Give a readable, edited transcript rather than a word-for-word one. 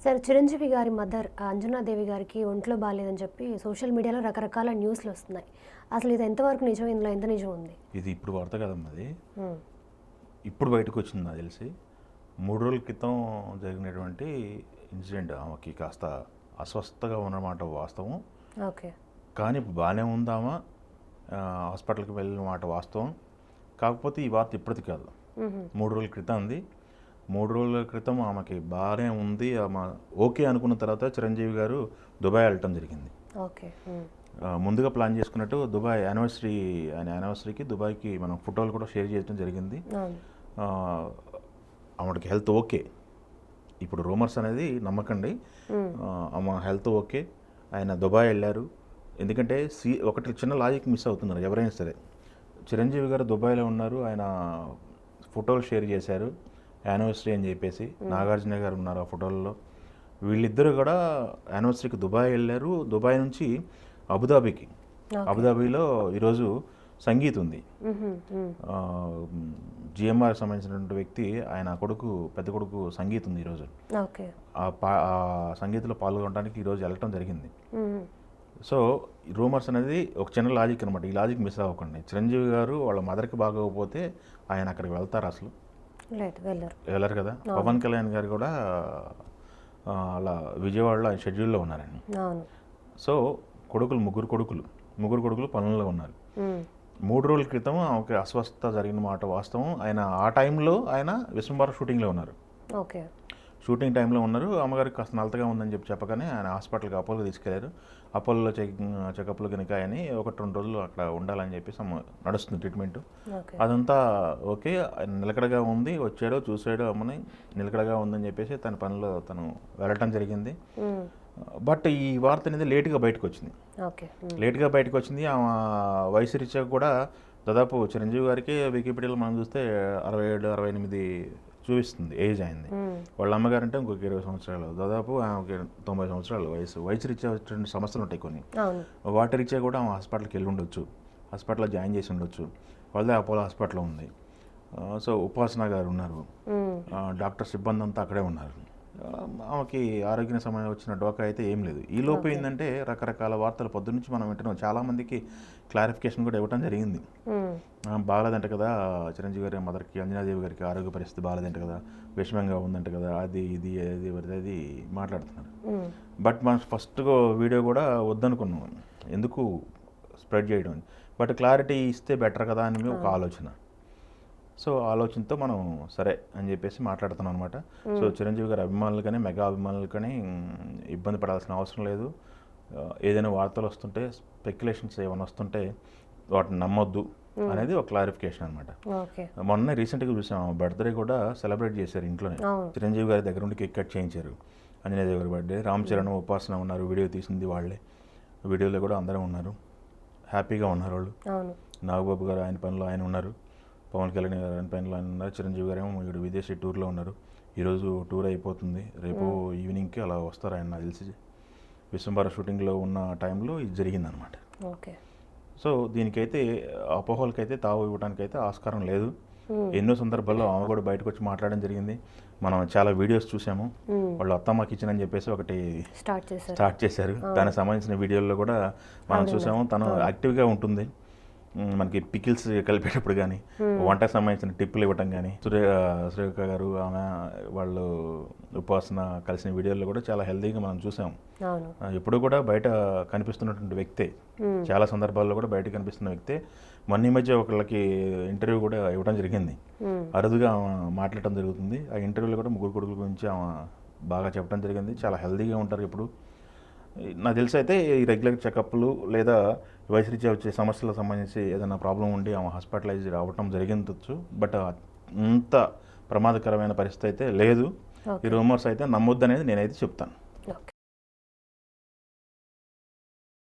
Sir Chiranjeevi గారి mother Anjana Devi గారికి ఒంట్లో బాగాలేదని చెప్పి సోషల్ మీడియాలో రకరకాల న్యూస్లు వస్తున్నాయి. అసలు ఇది ఎంతవరకు నిజం, ఇందులో ఎంత నిజం ఉంది? ఇది ఇప్పుడు వార్త కదమ్మా, అది ఇప్పుడు బయటకు వచ్చింది నాకు తెలిసి. 3 రోజుల క్రితం జరిగినటువంటి ఇన్సిడెంట్. ఆమెకి కాస్త అస్వస్థగా ఉన్నమాట వాస్తవం. ఓకే. కానీ ఇప్పుడు బాగానే ఉందామా, హాస్పిటల్కి వెళ్ళిన మాట వాస్తవం. కాకపోతే ఈ వార్త ఇప్పటిది కాదు, 3 రోజుల క్రితం ఉంది. 3 రోజుల క్రితం ఆమెకి బాగానే ఉంది, ఆమె ఓకే అనుకున్న తర్వాత చిరంజీవి గారు దుబాయ్ వెళ్ళటం జరిగింది. ఓకే. ముందుగా ప్లాన్ చేసుకున్నట్టు దుబాయ్ యానివర్సరీకి దుబాయ్కి మనం ఫోటోలు కూడా షేర్ చేయడం జరిగింది. ఆమెకి హెల్త్ ఓకే. ఇప్పుడు రూమర్స్ అనేది నమ్మకండి, ఆమె హెల్త్ ఓకే. ఆయన దుబాయ్ వెళ్ళారు. ఎందుకంటే ఒకటి చిన్న లాజిక్ మిస్ అవుతున్నారు ఎవరైనా సరే. చిరంజీవి గారు దుబాయ్లో ఉన్నారు, ఆయన ఫోటోలు షేర్ చేశారు యానివర్సరీ అని చెప్పేసి. నాగార్జున గారు ఉన్నారు ఆ ఫోటోల్లో. వీళ్ళిద్దరూ కూడా యానివర్సరీకి దుబాయ్ వెళ్ళారు. దుబాయ్ నుంచి అబుదాబీలో ఈరోజు సంగీత్ ఉంది. జిఎంఆర్ సంబంధించినటువంటి వ్యక్తి, ఆయన పెద్ద కొడుకు సంగీత్ ఉంది ఈరోజు. ఆ సంగీత్లో పాల్గొనడానికి ఈరోజు వెళ్ళటం జరిగింది. సో రూమర్స్ అనేది ఒక చిన్న లాజిక్ అనమాట. ఈ లాజిక్ మిస్ అవ్వకండి. చిరంజీవి గారు వాళ్ళ మదర్కి బాగోకపోతే ఆయన అక్కడికి వెళ్తారు? అసలు వెళ్ళరు కదా. పవన్ కళ్యాణ్ గారు కూడా అలా విజయవాడలో ఆయన షెడ్యూల్లో ఉన్నారండి. సో ముగ్గురు కొడుకులు పనుల్లో ఉన్నారు. 3 రోజుల క్రితం ఆమెకి అస్వస్థత జరిగిన మాట వాస్తవం. ఆయన ఆ టైంలో ఆయన విశ్వంబర షూటింగ్లో ఉన్నారు. ఓకే. షూటింగ్ టైంలో ఉన్నారు. అమ్మగారికి కాస్త నలతగా ఉందని చెప్పగానే ఆయన హాస్పిటల్కి అపోలో తీసుకెళ్లారు. అపోలో చెకప్లు కనుక అని 1-2 రోజులు అక్కడ ఉండాలని చెప్పేసి నడుస్తుంది ట్రీట్మెంట్. అదంతా ఓకే. నిలకడగా ఉంది. వచ్చాడో చూసాడో అమ్మని, నిలకడగా ఉందని చెప్పేసి తన పనిలో తను వెళ్ళటం జరిగింది. బట్ ఈ వార్త అనేది లేట్గా బయటకు వచ్చింది. ఆమె వయసు రీత్యా కూడా దాదాపు చిరంజీవి గారికి వికీపీడియాలో మనం చూస్తే 67-68 చూపిస్తుంది ఏజ్ అయింది. వాళ్ళ అమ్మగారు అంటే ఇంకొక 20 సంవత్సరాలు, దాదాపు ఆమెకి 90 సంవత్సరాలు వయసు రీత్యా వచ్చిన సమస్యలు ఉంటాయి కొన్ని. వాటి రీత్యా కూడా ఆమె హాస్పిటల్కి వెళ్ళి ఉండొచ్చు, హాస్పిటల్లో జాయిన్ చేసి ఉండొచ్చు. వాళ్ళదే అపోలో హాస్పిటల్లో ఉంది. సో ఉపాసన గారు ఉన్నారు, డాక్టర్ సిబ్బంది అంతా అక్కడే ఉన్నారు. ఆమెకి ఆరోగ్య సమయం వచ్చిన డోకా అయితే ఏం లేదు. ఈ లోపు ఏంటంటే రకరకాల వార్తలు పొద్దున్నుంచి మనం వింటున్నాం. చాలామందికి క్లారిఫికేషన్ కూడా ఇవ్వడం జరిగింది. బాగాలేదంట కదా చిరంజీవి గారి మదర్కి, అంజనాదేవి గారికి ఆరోగ్య పరిస్థితి బాగాలేదంట కదా, విషమంగా ఉందంట కదా, అది మాట్లాడుతున్నారు. బట్ మనం ఫస్ట్ వీడియో కూడా వద్దనుకున్నాం, ఎందుకు స్ప్రెడ్ చేయడం. బట్ క్లారిటీ ఇస్తే బెటర్ కదా అని ఒక ఆలోచన. సో ఆలోచనతో మనం సరే అని చెప్పేసి మాట్లాడుతున్నాం అనమాట. సో చిరంజీవి గారి అభిమానులు కానీ, మెగా అభిమానులు కానీ ఇబ్బంది పడాల్సిన అవసరం లేదు. ఏదైనా వార్తలు వస్తుంటే, స్పెక్యులేషన్స్ ఏమైనా వస్తుంటే వాటిని నమ్మొద్దు అనేది ఒక క్లారిఫికేషన్ అనమాట. మొన్న రీసెంట్గా చూసాం, బర్త్డే కూడా సెలబ్రేట్ చేశారు ఇంట్లోనే. చిరంజీవి గారి దగ్గర నుండి కేక్ కట్ చేయించారు. అంజనాదేవి గారి బర్త్డే. రామ్ చరణ్, ఉపాసన ఉన్నారు, వీడియో తీసింది వాళ్ళే. వీడియోలో కూడా అందరూ ఉన్నారు, హ్యాపీగా ఉన్నారు వాళ్ళు. నాగబాబు గారు ఆయన పనిలో ఆయన ఉన్నారు, పవన్ కళ్యాణ్ గారు ఆయన పనిలో ఆయన ఉన్నారు, చిరంజీవి గారు ఏమో ఇక్కడ విదేశీ టూర్లో ఉన్నారు. ఈరోజు టూర్ అయిపోతుంది, రేపు ఈవినింగ్కి అలా వస్తారు ఆయన, నాకు తెలిసి విశ్వంబర షూటింగ్లో ఉన్న టైంలో ఇది జరిగిందనమాట. ఓకే. సో దీనికైతే అపోహలకైతే తావు ఇవ్వడానికైతే ఆస్కారం లేదు. ఎన్నో సందర్భాల్లో ఆమె కూడా బయటకు వచ్చి మాట్లాడడం జరిగింది. మనం చాలా వీడియోస్ చూసాము. వాళ్ళు అత్తమ్మ కిచెన్ అని చెప్పేసి ఒకటి స్టార్ట్ చేశారు. దానికి సంబంధించిన వీడియోల్లో కూడా మనం చూసాము. తను యాక్టివ్గా ఉంటుంది. మనకి పికిల్స్ కలిపేటప్పుడు కానీ, వంటకు సంబంధించిన టిప్పులు ఇవ్వటం కానీ, సురేఖ గారు ఆమె వాళ్ళు ఉపాసన కలిసిన వీడియోల్లో కూడా చాలా హెల్తీగా మనం చూసాం. ఎప్పుడు కూడా బయట కనిపిస్తున్నటువంటి వ్యక్తే, చాలా సందర్భాల్లో కూడా బయట కనిపిస్తున్న వ్యక్తే. మొన్న ఈ మధ్య ఒకళ్ళకి ఇంటర్వ్యూ కూడా ఇవ్వడం జరిగింది. అరుదుగా ఆమె మాట్లాడటం జరుగుతుంది. ఆ ఇంటర్వ్యూలో కూడా 3 కొడుకుల గురించి ఆమె బాగా చెప్పడం జరిగింది. చాలా హెల్తీగా ఉంటారు ఇప్పుడు. నాకు తెలిసి అయితే ఈ రెగ్యులర్ చెకప్లు లేదా వయసు రీత్యా వచ్చే సమస్యలకు సంబంధించి ఏదైనా ప్రాబ్లం ఉండి ఆమె హాస్పిటలైజ్ అవ్వటం జరిగిందొచ్చు. బట్ అంత ప్రమాదకరమైన పరిస్థితి అయితే లేదు. ఈ రూమర్స్ అయితే నమ్మొద్దనేది నేనైతే చెప్తాను.